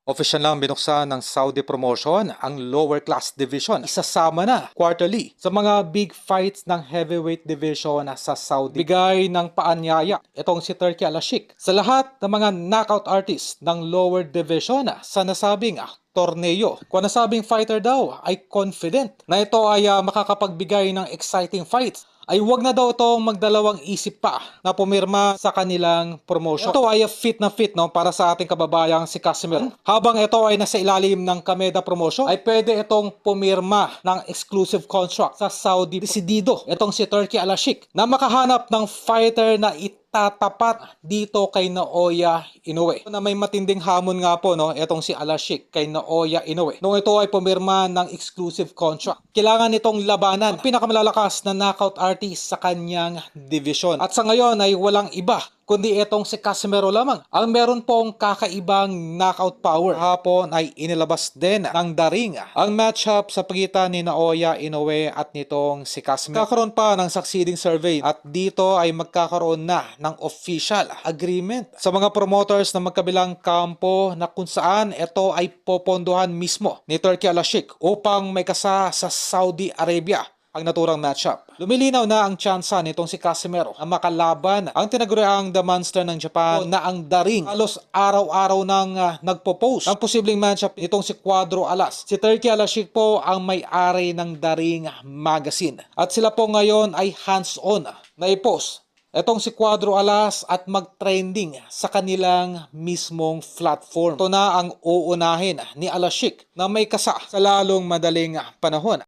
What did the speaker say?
Official lang binuksan ng Saudi Promotion ang lower class division. Isasama na quarterly sa mga big fights ng heavyweight division sa Saudi. Bigay ng paanyaya itong si Turki Al-Sheikh sa lahat ng mga knockout artists ng lower division sa nasabing torneo. Kung nasabing fighter daw ay confident na ito ay makakapagbigay ng exciting fights, ay wag na daw itong magdalawang isip pa na pumirma sa kanilang promotion. Ito ay fit na fit para sa ating kababayang si Casimero. Habang ito ay nasa ilalim ng Kameda Promotion, ay pwede itong pumirma ng exclusive contract sa Saudi. Desidido itong si Turki Al-Sheikh na makahanap ng fighter na tatapat dito kay Naoya Inoue. Na may matinding hamon nga po itong si Al-Sheikh kay Naoya Inoue. Nung ito ay pumirma ng exclusive contract, kailangan itong labanan ang pinakamalalakas na knockout artist sa kanyang division. At sa ngayon ay walang iba kundi itong si Casimero lamang ang meron pong kakaibang knockout power. Hapon ay inilabas din ng daring ang matchup sa pagitan ni Naoya Inoue at nitong si Casimero. Kakaroon pa ng succeeding survey at dito ay magkakaroon na ng official agreement sa mga promoters na magkabilang kampo na kung saan ito ay popondohan mismo ni Turki Al-Sheikh upang may kasa sa Saudi Arabia ang naturang matchup. Lumilinaw na ang tsansa nitong si Casimero na makalaban ang tinaguriang The Monster ng Japan na ang daring. Halos araw-araw nang nagpo-post ang posibleng matchup nitong si Cuadro Alas. Si Turki Al-Sheikh po ang may-ari ng daring magazine. At sila po ngayon ay hands-on na i-post etong si Cuadro Alas at mag-trending sa kanilang mismong platform. Ito na ang uunahin ni Al-Sheikh na may kasa sa lalong madaling panahon.